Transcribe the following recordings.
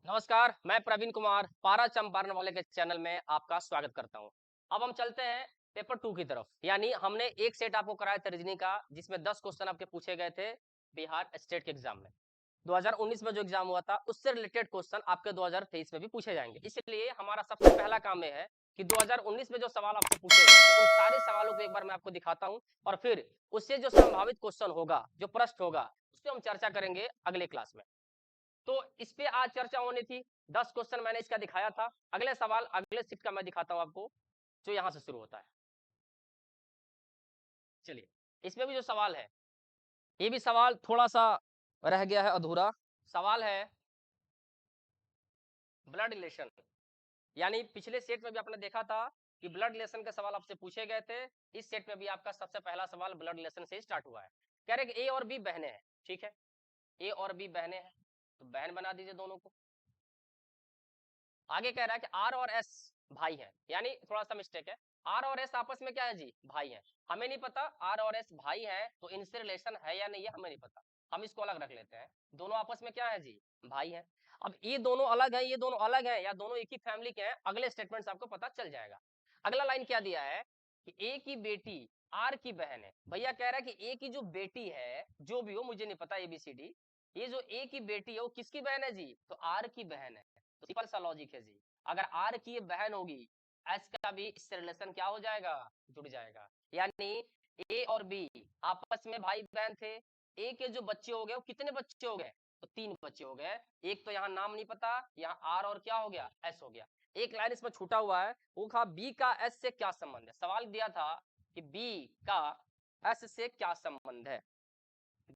नमस्कार, मैं प्रवीण कुमार पारा चंपारण वाले के चैनल में आपका स्वागत करता हूं। अब हम चलते हैं पेपर 2 की तरफ। यानी हमने एक सेट आपको कराया था रीजनिंग का, जिसमें 10 क्वेश्चन आपके पूछे गए थे बिहार स्टेट के एग्जाम में। 2019 में जो एग्जाम हुआ था, उससे रिलेटेड क्वेश्चन आपके 2023 में भी पूछे जाएंगे। इसलिए हमारा सबसे पहला काम यह है कि 2019 में जो सवाल आपसे पूछे गए थे, उन सारे सवालों को एक बार मैं आपको दिखाता हूं और फिर उससे जो संभावित क्वेश्चन होगा, जो प्रश्न होगा, उस पर हम चर्चा करेंगे अगले क्लास में। तो इस पे आज चर्चा होनी थी। 10 क्वेश्चन मैंने इसका दिखाया था। अगले सवाल अगले शिफ्ट का मैं दिखाता हूं आपको, जो यहां से शुरू होता है। चलिए, इसमें भी जो सवाल है, ये भी सवाल थोड़ा सा रह गया है अधूरा। सवाल है ब्लड रिलेशन। यानी पिछले सेट में भी आपने देखा था कि ब्लड रिलेशन के सवाल आपसे पूछे गए थे। इस सेट में भी आपका सबसे पहला सवाल ब्लड रिलेशन से स्टार्ट हुआ है। कह रहे कि ए और बी बहनें हैं। ठीक है, ए और बी बहनें हैं, तो बहन बना दीजिए दोनों को। आगे कह रहा है कि आर और एस भाई है, यानी थोड़ा सा मिस्टेक है। आर और एस आपस में क्या है जी, भाई है। हमें नहीं पता आर और एस भाई है तो इनसे रिलेशन है या नहीं है, हमें नहीं पता। हम इसको अलग रख लेते हैं। दोनों आपस में क्या है जी, भाई है। अब ये दोनों अलग है, ये दोनों अलग है, या दोनों एक ही फैमिली के हैं, अगले स्टेटमेंट से आपको पता चल जाएगा। अगला लाइन क्या दिया है कि ए की बेटी आर की बहन है। भैया कह रहा है कि ए की जो बेटी है, जो भी हो मुझे नहीं पता एबीसीडी, ये जो ए की बेटी है वो किसकी बहन है जी, तो आर की बहन है। तो सिंपल सा लॉजिक है जी, अगर आर की ये बहन होगी, एस का भी इससे रिलेशन क्या हो जाएगा, जुड़ जाएगा। यानी ए और बी आपस में भाई बहन थे। ए के जो बच्चे हो गए वो कितने बच्चे हो गए, तो 3 बच्चे हो गए। एक तो यहाँ नाम नहीं पता, यहाँ आर और क्या हो गया, एस हो गया। एक लाइन इसमें छूटा हुआ है, वो कहा बी का एस से क्या संबंध है। सवाल दिया था कि बी का एस से क्या संबंध है,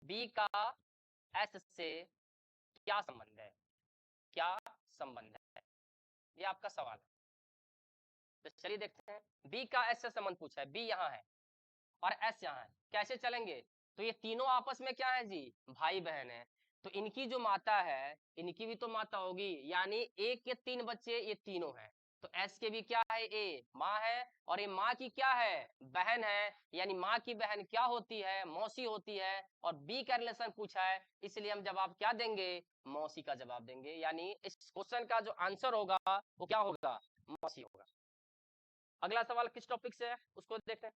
बी का एस से क्या संबंध है, क्या संबंध है, ये आपका सवाल है। तो चलिए देखते हैं। बी का एस से संबंध पूछा है, बी यहाँ है और एस यहाँ है, कैसे चलेंगे। तो ये तीनों आपस में क्या है जी, भाई बहन है। तो इनकी जो माता है, इनकी भी तो माता होगी, यानी एक के 3 बच्चे ये तीनों हैं। तो एस के भी क्या है, ए माँ है, और ये माँ की क्या है, बहन है। यानी माँ की बहन क्या होती है, मौसी होती है। और बी का रिलेशन पूछा है, इसलिए हम जवाब क्या देंगे, मौसी का जवाब देंगे। यानी इस क्वेश्चन का जो आंसर होगा वो क्या होगा, मौसी होगा। अगला सवाल किस टॉपिक से है उसको देखते हैं।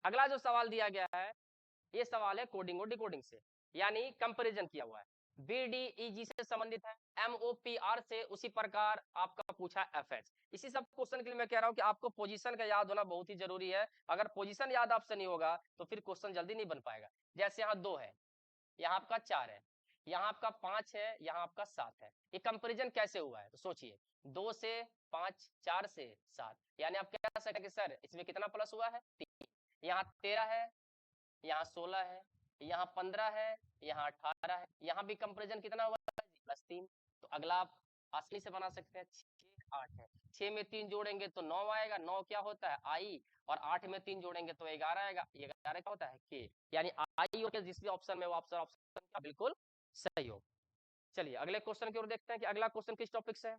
अगला जो सवाल दिया गया है, ये सवाल है कोडिंग और डिकोडिंग से, यानी कंपैरिजन किया हुआ है। बीडीईजी से संबंधित है, एमओपीआर से उसी प्रकार आपका पूछा एफएच। इसी सब क्वेश्चन के लिए मैं कह रहा हूं कि आपको पोजीशन का याद होना बहुत ही जरूरी है। अगर पोजीशन याद आपसे नहीं होगा तो फिर क्वेश्चन जल्दी नहीं बन पाएगा। जैसे यहाँ 2 है, यहाँ आपका 4 है, यहाँ आपका 5 है, यहाँ आपका 7 है। ये कंपैरिजन कैसे हुआ है, तो सोचिए 2 से 5, 4 से 7, यानी आप कह सकते हैं कि सर इसमें कितना प्लस हुआ है, 3। यहाँ 13 है, यहाँ 16 है, यहाँ 15 है, यहाँ 18 है। यहाँ भी कंपैरिजन कितना हुआ है, +3। तो अगला आप आसानी से बना सकते हैं, 6, 8 है। 6 में 3 जोड़ेंगे तो 9 आएगा, 9 क्या होता है, आई। और 8 में 3 जोड़ेंगे तो 11 आएगा, 11 क्या होता है, के। यानी आई और जिस भी ऑप्शन में वो ऑप्शन बिल्कुल सही हो। चलिए अगले क्वेश्चन की ओर देखते हैं कि अगला क्वेश्चन किस टॉपिक से है।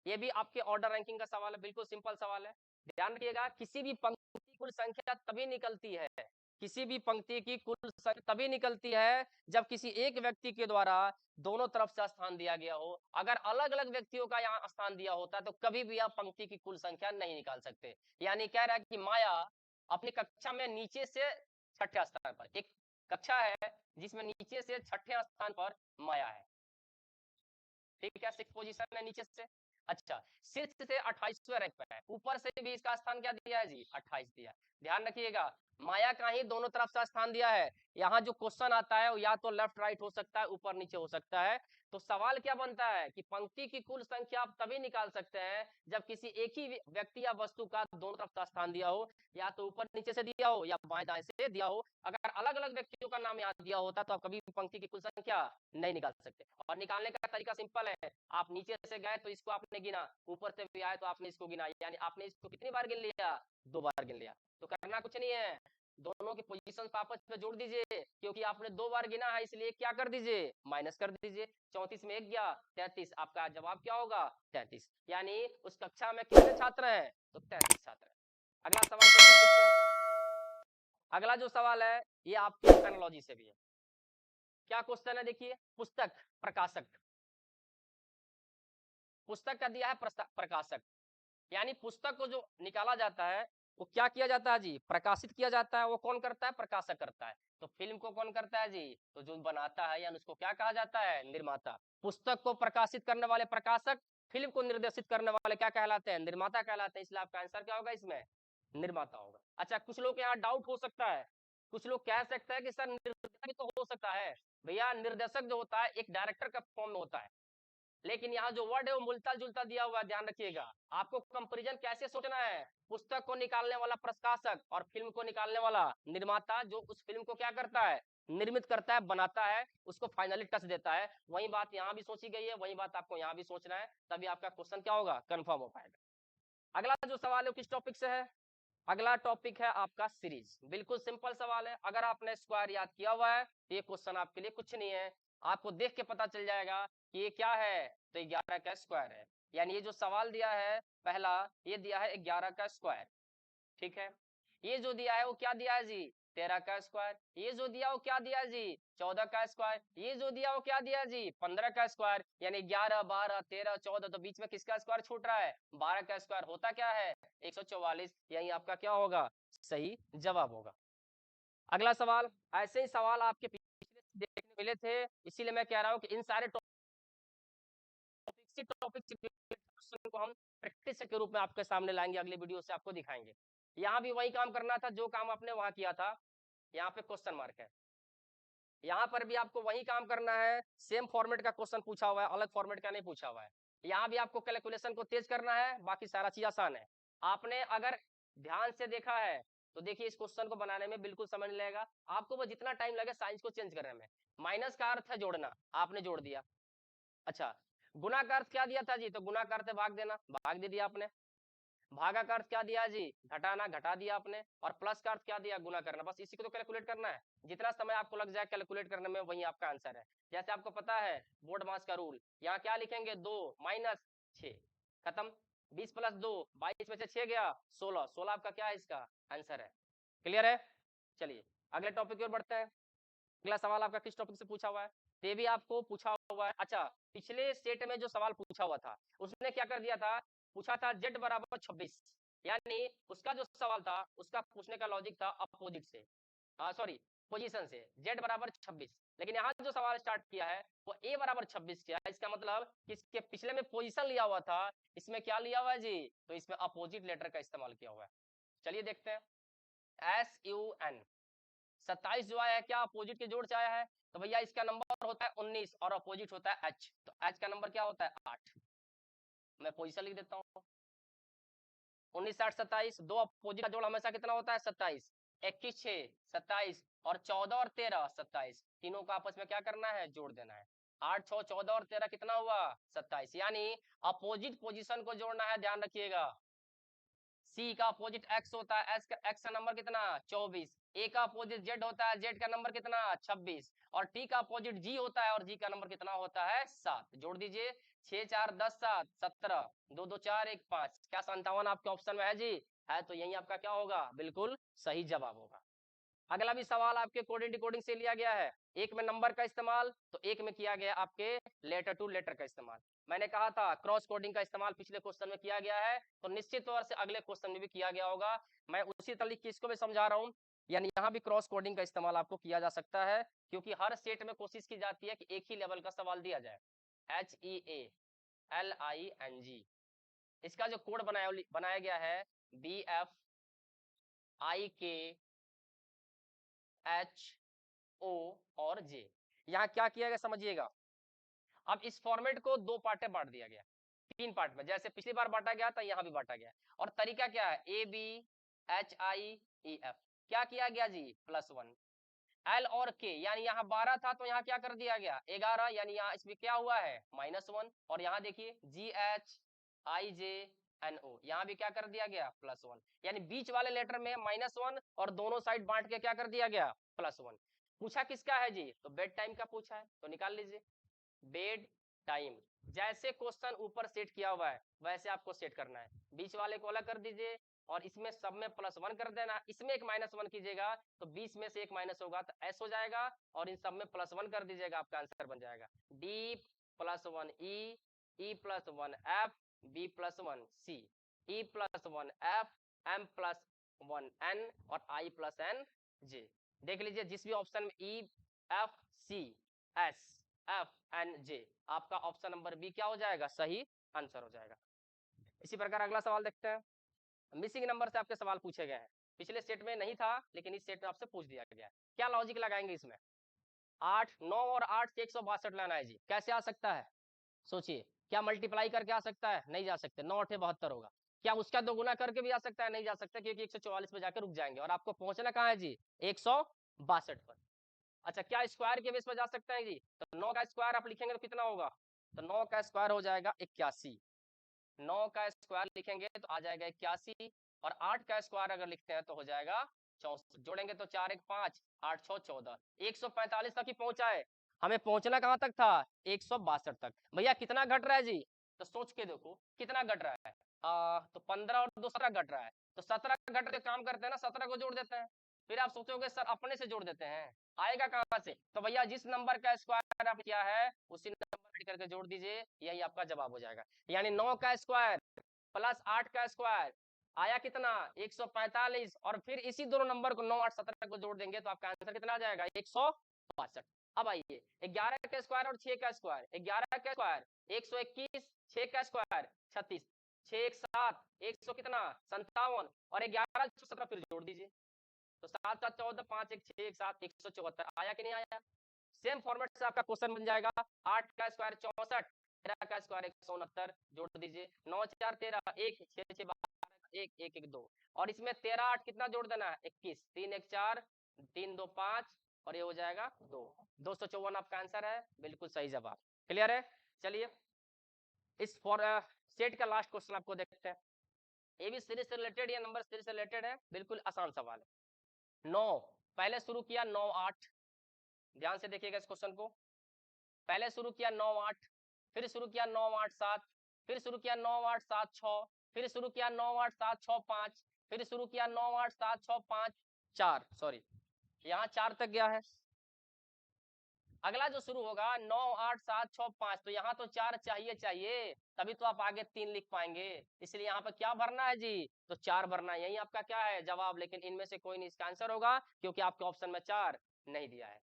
ये भी आपके ऑर्डर रैंकिंग का सवाल है, बिल्कुल सिंपल सवाल है। ध्यान रखिएगा, किसी भी पंक्ति की कुल संख्या तभी निकलती है, किसी भी पंक्ति की कुल संख्या तभी निकलती है जब किसी एक व्यक्ति के द्वारा दोनों तरफ से स्थान दिया गया हो। अगर अलग अलग व्यक्तियों का यहाँ स्थान दिया होता तो कभी भी आप पंक्ति की कुल संख्या नहीं निकाल सकते। यानी कह रहा है कि माया अपनी कक्षा में नीचे से छठे स्थान पर, एक कक्षा है जिसमें नीचे से छठे स्थान पर माया है। ठीक है, 6 पोजीशन है नीचे से। अच्छा, शीर्ष से 28वें रैंक पे है, ऊपर से भी इसका स्थान क्या दिया है जी, 28 दिया है। ध्यान रखिएगा, माया का ही दोनों तरफ से स्थान दिया है। यहाँ जो क्वेश्चन आता है वो या तो लेफ्ट राइट हो सकता है, ऊपर नीचे हो सकता है। तो सवाल क्या बनता है कि पंक्ति की कुल संख्या आप तभी निकाल सकते हैं जब किसी एक ही व्यक्ति या वस्तु का दोनों तरफ का स्थान दिया हो, या तो ऊपर नीचे से दिया हो या बाएं दाएं से दिया हो। अगर अलग अलग व्यक्तियों का नाम यहाँ दिया होता तो आप कभी भी पंक्ति की कुल संख्या नहीं निकाल सकते। और निकालने का तरीका सिंपल है, आप नीचे से गए तो इसको आपने गिना, ऊपर से भी आए तो आपने इसको गिना, यानी आपने इसको कितनी बार गिन लिया, 2 बार गिन लिया। तो करना कुछ नहीं है, दोनों की पोजीशन आपस में जोड़ दीजिए, क्योंकि आपने 2 बार गिना है इसलिए क्या कर दीजिए, माइनस कर दीजिए। 34 में 1 गया, 33। आपका जवाब क्या होगा, 33। यानी उस कक्षा में कितने छात्र हैं, तो 33 छात्र हैं। अगला सवाल क्वेश्चन देखते हैं। अगला जो सवाल है ये आपके एनालॉजी से भी है। क्या क्वेश्चन है देखिए, पुस्तक प्रकाशक पुस्तक का दिया है प्रकाशक, यानी पुस्तक को जो निकाला जाता है वो क्या किया जाता है जी, प्रकाशित किया जाता है। वो कौन करता है, प्रकाशक करता है। तो फिल्म को कौन करता है जी, तो जो बनाता है यानी उसको क्या कहा जाता है, निर्माता। पुस्तक को प्रकाशित करने वाले प्रकाशक, फिल्म को निर्देशित करने वाले क्या कहलाते हैं, निर्माता कहलाते हैं। इसलिए आपका आंसर क्या होगा इसमें, निर्माता होगा। अच्छा, कुछ लोग यहाँ डाउट हो सकता है, कुछ लोग कह सकते हैं कि सर निर्देशक भी तो हो सकता है। भैया निर्देशक जो होता है एक डायरेक्टर का फॉर्म में होता है, लेकिन यहाँ जो वर्ड है वो मिलता जुलता दिया हुआ है, ध्यान रखिएगा। आपको कंपैरिजन कैसे सोचना है, पुस्तक को निकालने वाला प्रकाशक और फिल्म को निकालने वाला निर्माता, जो उस फिल्म को क्या करता है, निर्मित करता है, बनाता है, उसको फाइनली टच देता है। वही बात यहाँ भी सोची गई है, वही बात आपको यहाँ भी सोचना है, तभी आपका क्वेश्चन क्या होगा, कंफर्म हो पाएगा। अगला जो सवाल है किस टॉपिक से है, अगला टॉपिक है आपका सीरीज। बिल्कुल सिंपल सवाल है, अगर आपने स्क्वायर याद किया हुआ है तो ये क्वेश्चन आपके लिए कुछ नहीं है। आपको देख के पता चल जाएगा कि ये क्या है, तो 11 का स्क्वायर है। यानी ये जो सवाल दिया है पहला, ये दिया है 11 का स्क्वायर, ठीक है। ये जो दिया है वो क्या दिया है जी, 13 का स्क्वायर। ये जो दिया वो क्या दिया है जी, 14 का स्क्वायर। ये जो दिया वो क्या दिया है जी, 15 का स्क्वायर। यानी 11, 12, 13, 14, तो बीच में किसका स्क्वायर छूट रहा है, 12 का स्क्वायर। होता क्या है, 144। यही आपका क्या होगा, सही जवाब होगा। अगला सवाल, ऐसे ही सवाल आपके पिछले देखने मिले थे, इसीलिए मैं कह रहा हूँ कि इन सारे टॉपिक को हम प्रैक्टिस के रूप में आपके सामने लाएंगे, अगले वीडियो से आपको दिखाएंगे। यहाँ भी वही काम करना था जो काम आपने वहां किया था। यहाँ पे क्वेश्चन मार्क है, यहाँ पर भी आपको वही काम करना है। सेम फॉर्मेट का क्वेश्चन पूछा हुआ है, अलग फॉर्मेट का नहीं पूछा हुआ है। यहाँ भी आपको कैलकुलेशन को तेज करना है, बाकी सारा चीज आसान है। आपने अगर ध्यान से देखा है तो देखिए इस क्वेश्चन को बनाने में बिल्कुल समझ लेगा आपको, वो जितना टाइम लगे साइंस को चेंज करने में। माइनस का अर्थ है जोड़ना, आपने जोड़ दिया। अच्छा, गुना का अर्थ क्या दिया था जी, तो गुना का अर्थ है भाग देना, भाग दे दिया आपने। भागा का अर्थ क्या दिया जी, घटाना, घटा दिया आपने। और प्लस का अर्थ क्या दिया, गुना करना। बस इसी को तो कैलकुलेट करना है। जितना समय आपको लग जाए कैलकुलेट करने में, वही आपका आंसर है। जैसे आपको पता है बोर्ड मास का रूल, यहाँ क्या लिखेंगे, 2 माइनस 6, खत्म। 20 प्लस 2, 22 में से 6 गया, 16। 16 आपका क्या है, इसका आंसर है। क्लियर है। चलिए अगले टॉपिक की ओर बढ़ते हैं। अगला सवाल आपका किस टॉपिक से पूछा हुआ है, ये भी आपको पूछा हुआ है। अच्छा, पिछले सेट में जो सवाल पूछा हुआ था उसने क्या कर दिया था, पूछा था z बराबर 26, यानी उसका जो सवाल था उसका पूछने का लॉजिक था अपोजिट से, सॉरी पोजीशन से, z बराबर 26। लेकिन यहाँ जो सवाल स्टार्ट किया है वो a बराबर 26 किया है। इसका मतलब इसके पिछले में पोजीशन लिया हुआ था, इसमें क्या लिया हुआ है जी, तो इसमें अपोजिट लेटर का इस्तेमाल किया हुआ है। चलिए देखते हैं। SUN 27 जो आया है क्या अपोजिट के जोड़ से आया है, तो भैया इसका नंबर होता है 19 और अपोजिट होता है h, तो h का नंबर क्या होता है 8। मैं पोजीशन लिख देता हूँ, 19 8 27, दो अपोजिट का जोड़ हमेशा कितना होता है 27। 21 6 27 और 14 और 13 27, तीनों को आपस में क्या करना है, जोड़ देना है। 8 6 14 और 13 कितना हुआ 27, यानी अपोजिट पोजीशन को जोड़ना है, ध्यान रखिएगा। सी का अपोजिट एक्स होता है, एक्स का नंबर कितना 24। ए का अपोजिट जेड होता है, जेड का नंबर कितना 26। और टी का अपोजिट जी होता है और जी का नंबर कितना होता है 7। जोड़ दीजिए, 6 4 10 7 17, 2 2 4 1 5, क्या 57 आपके ऑप्शन में है जी, है तो यही आपका क्या होगा, बिल्कुल सही जवाब होगा। अगला भी सवाल आपके कोडिंग डिकोडिंग से लिया गया है। एक में नंबर का इस्तेमाल तो एक में किया गया आपके लेटर टू लेटर का इस्तेमाल। मैंने कहा था क्रॉस कोडिंग का इस्तेमाल पिछले क्वेश्चन में किया गया है, तो निश्चित तौर से अगले क्वेश्चन में भी किया गया होगा। मैं उसी तरीके इसको भी समझा रहा हूँ, यानी यहाँ भी क्रॉस कोडिंग का इस्तेमाल आपको किया जा सकता है, क्योंकि हर सेट में कोशिश की जाती है कि एक ही लेवल का सवाल दिया जाए। HEALING, इसका जो कोड बनाया गया है BFIKHO और J। यहाँ क्या किया गया समझिएगा। अब इस फॉर्मेट को दो पार्ट में बांट दिया गया, 3 पार्ट में, जैसे पिछली बार बांटा गया था यहाँ भी बांटा गया। और तरीका क्या है, ABHIEF, क्या किया गया जी +1। L और K, यानी यहाँ 12 था तो यहाँ क्या कर दिया गया 11, यानी यहाँ इसमें क्या हुआ है -1। और यहाँ देखिए GHIJNO, यहाँ भी क्या कर दिया गया +1, यानी बीच वाले लेटर में -1 और दोनों साइड बांट के क्या कर दिया गया +1। पूछा किसका है जी, तो बेड टाइम का पूछा है, तो निकाल लीजिए बेड टाइम। जैसे क्वेश्चन ऊपर सेट किया हुआ है वैसे आपको सेट करना है, बीच वाले को अलग कर दीजिए और इसमें सब में +1 कर देना। इसमें एक -1 कीजिएगा तो 20 में से एक माइनस होगा तो S हो जाएगा, और इन सब में +1 कर दीजिएगा, आपका आंसर बन जाएगा D +1 E E plus 1 F, B plus 1 C, E plus 1 F, M plus 1 N और I प्लस N J। देख लीजिए जिस भी ऑप्शन में E, F, C, S, F, N, J, आपका ऑप्शन नंबर बी क्या हो जाएगा, सही आंसर हो जाएगा। इसी प्रकार अगला सवाल देखते हैं। मिसिंग नंबर से आपके सवाल पूछे गए हैं, पिछले सेट में नहीं था लेकिन इस सेट में आपसे पूछ दिया गया है। क्या लॉजिक लगाएंगे इसमें, 8, 9 और 8 से 162 लाना है जी, कैसे आ सकता है, सोचिए। क्या मल्टीप्लाई करके आ सकता है, नहीं जा सकते, 9 8 72 होगा। क्या उसका दोगुना करके भी आ सकता है, नहीं जा सकता, क्योंकि 144 पे जाकर रुक जाएंगे और आपको पहुंचना कहाँ है जी, 162 पर। अच्छा, क्या स्क्वायर के बेस पर जा सकता है जी, तो 9 का स्क्वायर आप लिखेंगे तो कितना होगा, तो 9 का स्क्वायर हो जाएगा 81, 9 का स्क्वायर लिखेंगे तो आ जाएगा 81, और 8 का स्क्वायर अगर लिखते हैं तो हो जाएगा 64, जोड़ेंगे तो 4 1 5, 8 6 14, 145 तक ही पहुंचा है। हमें पहुंचना कहां तक था, 162 तक। भैया कितना घट रहा है जी, तो सोच के देखो कितना घट रहा है, तो 15 और 2 17 घट रहा है, तो 17 घट के काम करते हैं ना, 17 को जोड़ देते हैं। फिर आप सोचोगे सर अपने से जोड़ देते हैं, आएगा कहां से, तो भैया जिस नंबर का स्क्वायर आप किया है उसी नंबर करके जोड़ दीजिए, यही आपका जवाब हो जाएगा। यानी 9 का स्क्वायर प्लस 8 का स्क्वायर आया कितना, 145, और फिर इसी दोनों नंबर को 9 8 17 को जोड़ देंगे तो आपका आंसर कितना आ जाएगा, 162। अब आइए 11 का स्क्वायर और 6 का स्क्वायर, 11 का स्क्वायर 121, 6 का स्क्वायर 36, 6 1 7, 100 कितना 57, और 11 17 फिर जोड़ दीजिए, तो 7 7 14, 5 1 6 1 7, 174 आया कि नहीं आया। सेम फॉर्मेट से आपका क्वेश्चन बन जाएगा, 8 का स्क्वायर 64, 13 का स्क्वायर 169, जोड़ दीजिए, 9 4 13, 1 6 6 12, 1 1 1 2, और इसमें 13 8 कितना जोड़ देना है, 21, 3 1 4, 3 2 5, और ये हो जाएगा 2, 254 आपका आंसर है, बिल्कुल सही जवाब। क्लियर है। चलिए इस फॉर सेट का लास्ट क्वेश्चन आपको देखते हैं, ये भी सीरीज से रिलेटेड या नंबर सीरीज से रिलेटेड है, बिल्कुल आसान सवाल है। 9 पहले शुरू किया 9 8, ध्यान से देखिएगा इस क्वेश्चन को, पहले शुरू किया 9 8, फिर शुरू किया 9 8 7, फिर शुरू किया 9 8 7 6, फिर शुरू किया 9 8 7 6 5, फिर शुरू किया 9 8 7 6 5 4, सॉरी यहाँ 4 तक गया है। अगला जो शुरू होगा 9 8 7 6 5, तो यहाँ तो 4 चाहिए चाहिए, तभी तो आप आगे 3 लिख पाएंगे, इसलिए यहाँ पर क्या भरना है जी, तो 4 भरना है, यही आपका क्या है जवाब, लेकिन इनमें से कोई नहीं इसका आंसर होगा क्योंकि आपके ऑप्शन में 4 नहीं दिया है।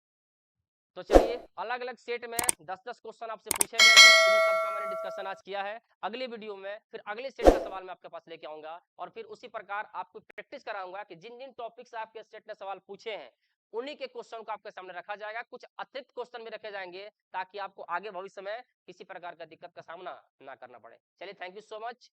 तो चलिए अलग अलग सेट में 10-10 क्वेश्चन आपसे पूछे गए थे, इन सबका मैंने डिस्कशन आज किया है। अगली वीडियो में फिर अगले सेट का सवाल मैं आपके पास लेके आऊंगा और फिर उसी प्रकार आपको प्रैक्टिस कराऊंगा कि जिन जिन टॉपिक से आपके सेट ने सवाल पूछे हैं उन्हीं के क्वेश्चन को आपके सामने रखा जाएगा, कुछ अतिरिक्त क्वेश्चन भी रखे जाएंगे ताकि आपको आगे भविष्य में किसी प्रकार का दिक्कत का सामना ना करना पड़े। चलिए थैंक यू सो मच।